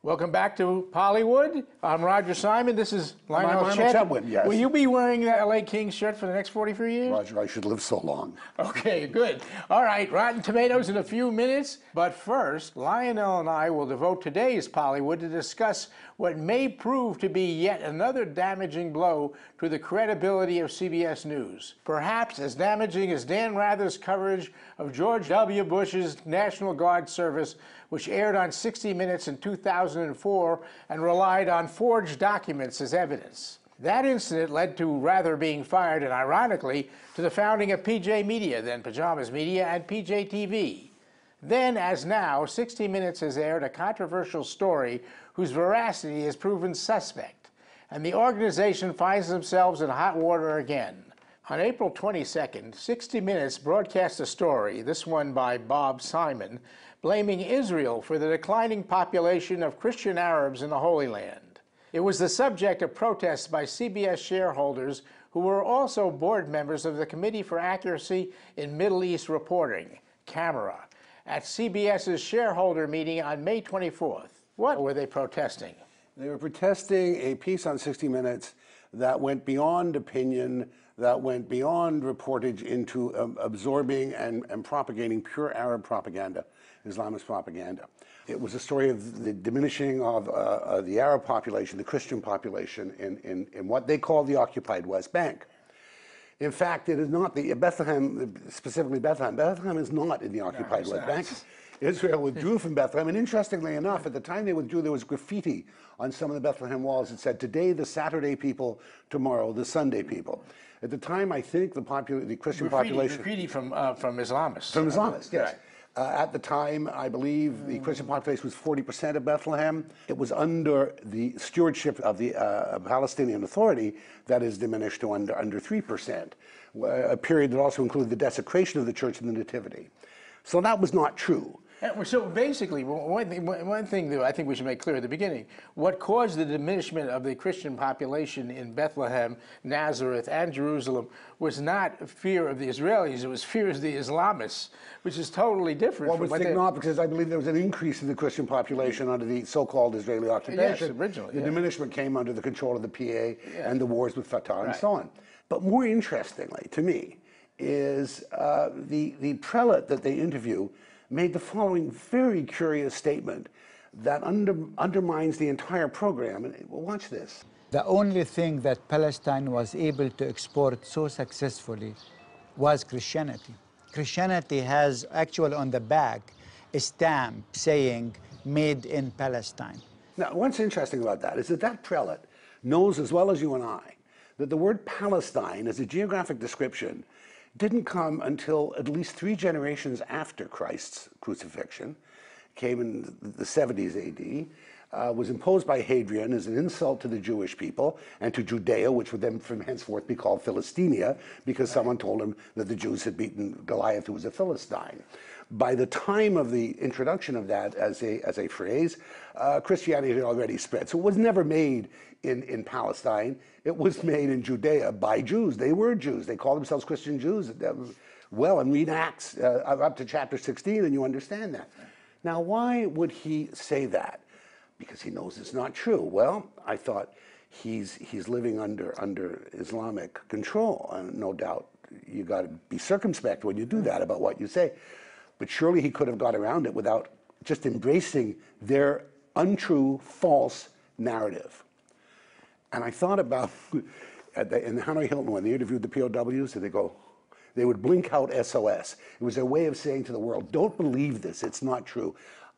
Welcome back to Hollywood. I'm Roger Simon. This is Lionel Chetwynd, yes. Will you be wearing the LA Kings shirt for the next 43 years? Roger, I should live so long. Okay, good. All right, Rotten Tomatoes in a few minutes. But first, Lionel and I will devote today's Hollywood to discuss what may prove to be yet another damaging blow to the credibility of CBS News. Perhaps as damaging as Dan Rather's coverage of George W. Bush's National Guard service, which aired on 60 Minutes in 2004 and relied on forged documents as evidence. That incident led to Rather being fired, and ironically, to the founding of PJ Media, then Pajamas Media, and PJ TV. Then, as now, 60 Minutes has aired a controversial story whose veracity is proven suspect, and the organization finds themselves in hot water again. On April 22nd, 60 Minutes broadcast a story, this one by Bob Simon, blaming Israel for the declining population of Christian Arabs in the Holy Land. It was the subject of protests by CBS shareholders who were also board members of the Committee for Accuracy in Middle East Reporting, CAMERA, at CBS's shareholder meeting on May 24th. What were they protesting? They were protesting a piece on 60 Minutes that went beyond opinion, that went beyond reportage into absorbing and propagating pure Arab propaganda, Islamist propaganda. It was a story of the diminishing of the Arab population, the Christian population in what they call the occupied West Bank. In fact, it is not the Bethlehem, specifically Bethlehem. Bethlehem is not in the occupied West Bank. Israel withdrew from Bethlehem, and interestingly enough, at the time they withdrew, there was graffiti on some of the Bethlehem walls that said, "Today the Saturday people, tomorrow the Sunday people." At the time, I think the Christian population... Graffiti from Islamists. From Islamists, yes. Right. At the time, I believe the Christian population was 40% of Bethlehem. It was under the stewardship of the Palestinian Authority that is diminished to under 3%, a period that also included the desecration of the Church and the Nativity. So that was not true. So basically, one thing that I think we should make clear at the beginning, what caused the diminishment of the Christian population in Bethlehem, Nazareth, and Jerusalem was not fear of the Israelis, it was fear of the Islamists, which is totally different. Well, it's not, because I believe there was an increase in the Christian population under the so-called Israeli occupation. Yes, originally. The diminishment came under the control of the PA and the wars with Fatah and so on. But more interestingly, to me, is the prelate that they interview made the following very curious statement that undermines the entire program. And well, watch this. The only thing that Palestine was able to export so successfully was Christianity. Christianity has actually on the back a stamp saying "Made in Palestine." Now, what's interesting about that is that that prelate knows as well as you and I that the word Palestine as a geographic description didn't come until at least 3 generations after Christ's crucifixion, came in the 70s AD, was imposed by Hadrian as an insult to the Jewish people and to Judea, which would then from henceforth be called Philistinia, because someone told him that the Jews had beaten Goliath, who was a Philistine. By the time of the introduction of that as a phrase, Christianity had already spread. So it was never made in Palestine. It was made in Judea by Jews. They were Jews. They called themselves Christian Jews. Well, and read Acts up to chapter 16 and you understand that. Now, why would he say that? Because he knows it's not true. Well, I thought he's living under Islamic control. No doubt you got to be circumspect when you do that about what you say. But surely he could have got around it without just embracing their untrue, false narrative. And I thought about, in Hanoi Hilton, when they interviewed the POWs, they would blink out SOS. It was their way of saying to the world, don't believe this, it's not true.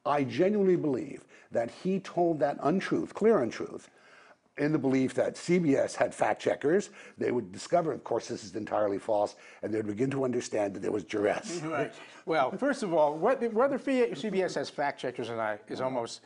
I genuinely believe that he told that untruth, clear untruth, in the belief that CBS had fact checkers. They would discover, of course, this is entirely false, and they'd begin to understand that there was duress. Right. Well, first of all, whether CBS has fact checkers or not is almost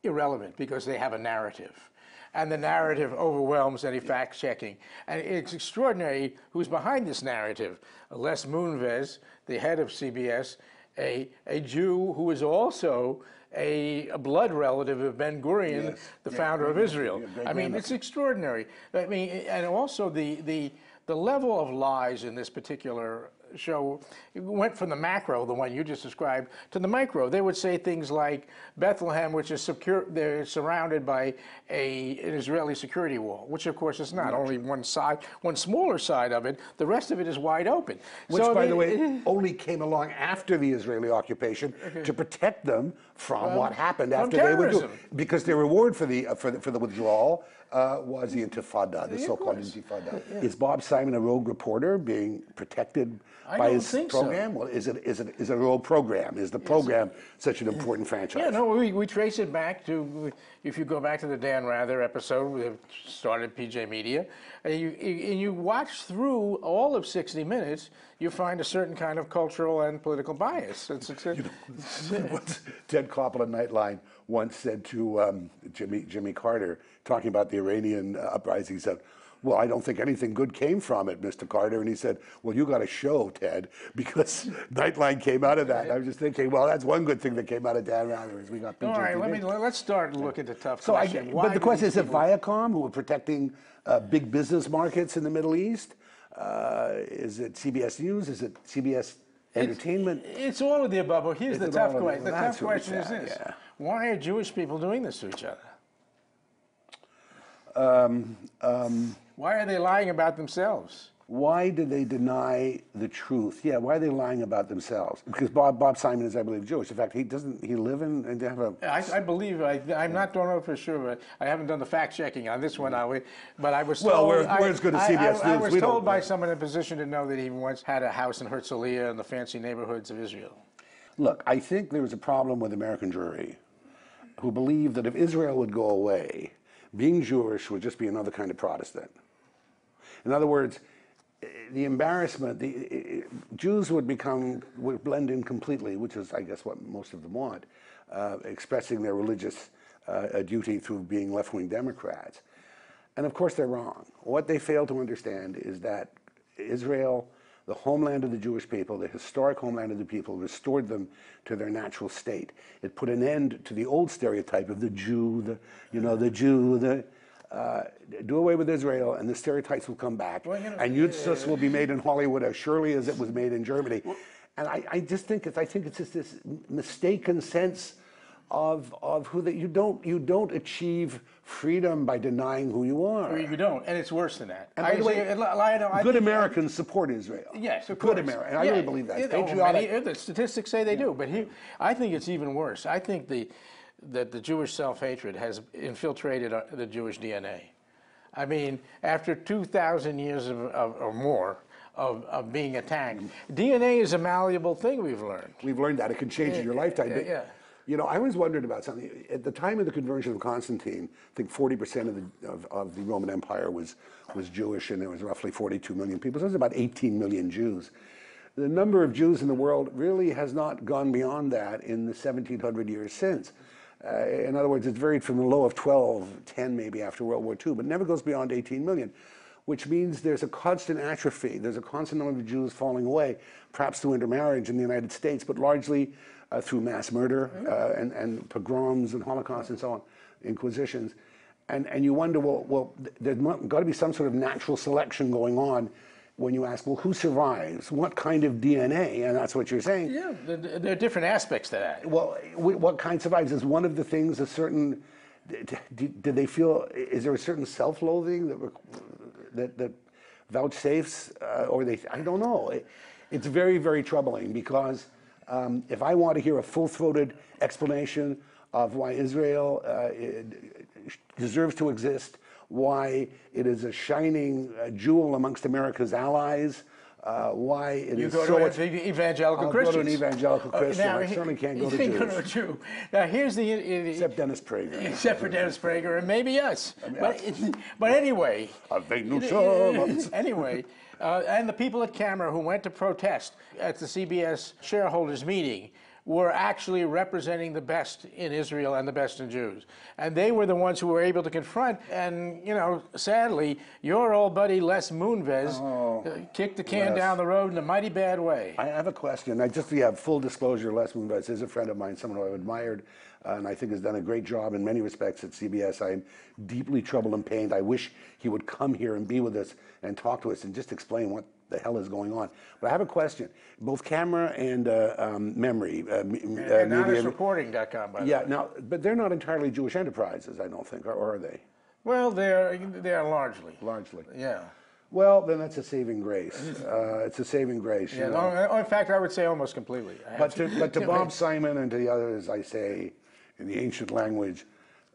irrelevant, because they have a narrative. And the narrative overwhelms any fact checking. And it's extraordinary who's behind this narrative. Les Moonves, the head of CBS, a Jew who is also a blood relative of Ben Gurion, yes, the founder of Israel. I mean, it's extraordinary. I mean, and also the level of lies in this particular show went from the macro, the one you just described, to the micro. They would say things like Bethlehem, which is secure, they're surrounded by an Israeli security wall, which of course is not. Only one side, one smaller side of it. The rest of it is wide open. Which, by the way, only came along after the Israeli occupation to protect them from what happened after they would do. Because their reward for the withdrawal was the Intifada, the so-called Intifada. Is Bob Simon a rogue reporter being protected by his program? So. Well, is it a rogue program? Is the program such an important franchise? Yeah, no, we trace it back to, if you go back to the Dan Rather episode, we started PJ Media, and you watch through all of 60 Minutes, you find a certain kind of cultural and political bias. What Ted Koppel at Nightline once said to Jimmy Carter, talking about the Iranian uprising, he said, "Well, I don't think anything good came from it, Mr. Carter." And he said, "Well, you got a show, Ted, because Nightline came out of that." And I was just thinking, well, that's one good thing that came out of Dan Rather is we got PJ. All right, let's start looking at the tough question. But the question is, Viacom, who are protecting big business markets in the Middle East? Is it CBS News? Is it CBS Entertainment? It's all of the above. But here's the tough question. The tough question is this: yeah. Why are Jewish people doing this to each other? Why are they lying about themselves? Why do they deny the truth? Yeah, why are they lying about themselves? Because Bob Simon is, I believe, Jewish. In fact, he live in and have a... I believe, I'm not don't know for sure, but I haven't done the fact checking on this one, but I was told... Well, we're as good as CBS News. I was told by someone in a position to know that he once had a house in Herzliya in the fancy neighborhoods of Israel. Look, I think there was a problem with American Jewry who believed that if Israel would go away, being Jewish would just be another kind of Protestant. In other words, the embarrassment, Jews would blend in completely, which is, I guess, what most of them want, expressing their religious duty through being left-wing Democrats. And of course they're wrong. What they fail to understand is that Israel, the homeland of the Jewish people, the historic homeland of the people, restored them to their natural state. It put an end to the old stereotype of the Jew, the Jew, do away with Israel, and the stereotypes will come back, and Yud will be made in Hollywood as surely as it was made in Germany. And I just think it's just this mistaken sense of who that you don't achieve freedom by denying who you are. Or you don't, and it's worse than that. And by the way, good Americans support Israel. Yes, of course. Good Americans. I really believe that. Patriotic. The statistics say they do, but I think it's even worse. I think that the Jewish self-hatred has infiltrated the Jewish DNA. I mean, after 2,000 years or more of being attacked, DNA is a malleable thing, we've learned. We've learned that. It can change in your lifetime. Yeah. You know, I always wondered about something. At the time of the conversion of Constantine, I think 40% of the Roman Empire was Jewish, and there was roughly 42 million people. So there's about 18 million Jews. The number of Jews in the world really has not gone beyond that in the 1700 years since. In other words, it's varied from the low of 12, 10 maybe after World War II, but never goes beyond 18 million, which means there's a constant atrophy. There's a constant number of Jews falling away, perhaps through intermarriage in the United States, but largely through mass murder and pogroms and Holocaust and so on, inquisitions. And you wonder, well, there's got to be some sort of natural selection going on when you ask, well, who survives? What kind of DNA? And that's what you're saying. Yeah, there are different aspects to that. Well, what kind survives? Is one of the things a certain, do they feel, is there a certain self-loathing that vouchsafes, or I don't know. It's very, very troubling because if I want to hear a full-throated explanation of why Israel deserves to exist, why it is a shining jewel amongst America's allies, why it is so... You go to an evangelical Christian. I'll go to an evangelical Christian. I certainly can't go to Jews. You can't go to a Jew. Now, here's the... Except Dennis Prager. Except for Dennis Prager, and maybe us. But anyway... Anyway, and the people at camera who went to protest at the CBS shareholders meeting were actually representing the best in Israel and the best in Jews. And they were the ones who were able to confront, and, you know, sadly, your old buddy Les Moonves kicked the can down the road in a mighty bad way. I have a question. Just to have full disclosure, Les Moonves is a friend of mine, someone who I've admired, and I think has done a great job in many respects at CBS. I'm deeply troubled and pained. I wish he would come here and be with us and talk to us and just explain the hell is going on. But I have a question. Both camera and memory. And honestreporting.com, by the way. Yeah, now, but they're not entirely Jewish enterprises, I don't think, or are they? Well, they're largely. Largely. Yeah. Well, then that's a saving grace. It's a saving grace. Yeah, you know? no, in fact, I would say almost completely. But to Bob Simon and to the others, I say, in the ancient language,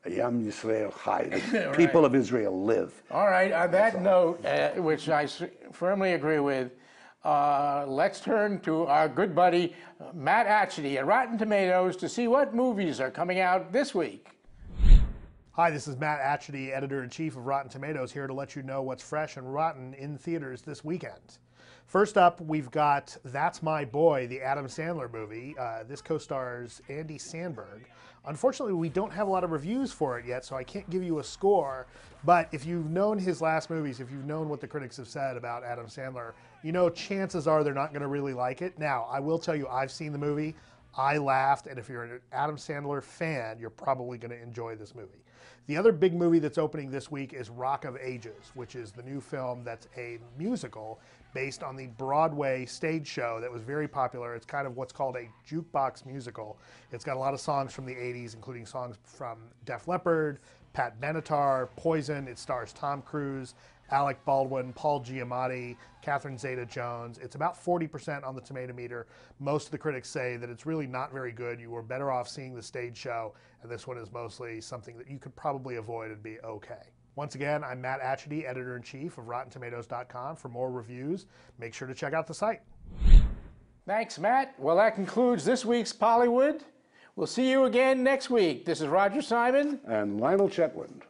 Yam Yisrael Chai, the Right. people of Israel live. All right, on that note, which I firmly agree with, let's turn to our good buddy Matt Atchity at Rotten Tomatoes to see what movies are coming out this week. Hi, this is Matt Atchity, Editor-in-Chief of Rotten Tomatoes, here to let you know what's fresh and rotten in theaters this weekend. First up, we've got That's My Boy, the Adam Sandler movie. This co-stars Andy Samberg. Unfortunately, we don't have a lot of reviews for it yet, so I can't give you a score. But if you've known his last movies, if you've known what the critics have said about Adam Sandler, you know chances are they're not going to really like it. Now, I will tell you, I've seen the movie. I laughed, and if you're an Adam Sandler fan, you're probably going to enjoy this movie. The other big movie that's opening this week is Rock of Ages, which is the new film that's a musical based on the Broadway stage show that was very popular. It's kind of what's called a jukebox musical. It's got a lot of songs from the 80s, including songs from Def Leppard, Pat Benatar, Poison. It stars Tom Cruise, Alec Baldwin, Paul Giamatti, Catherine Zeta-Jones. It's about 40% on the tomato meter. Most of the critics say that it's really not very good. You were better off seeing the stage show, and this one is mostly something that you could probably avoid and be okay. Once again, I'm Matt Atchity, Editor-in-Chief of RottenTomatoes.com. For more reviews, make sure to check out the site. Thanks, Matt. Well, that concludes this week's Pollywood. We'll see you again next week. This is Roger Simon And Lionel Chetwynd.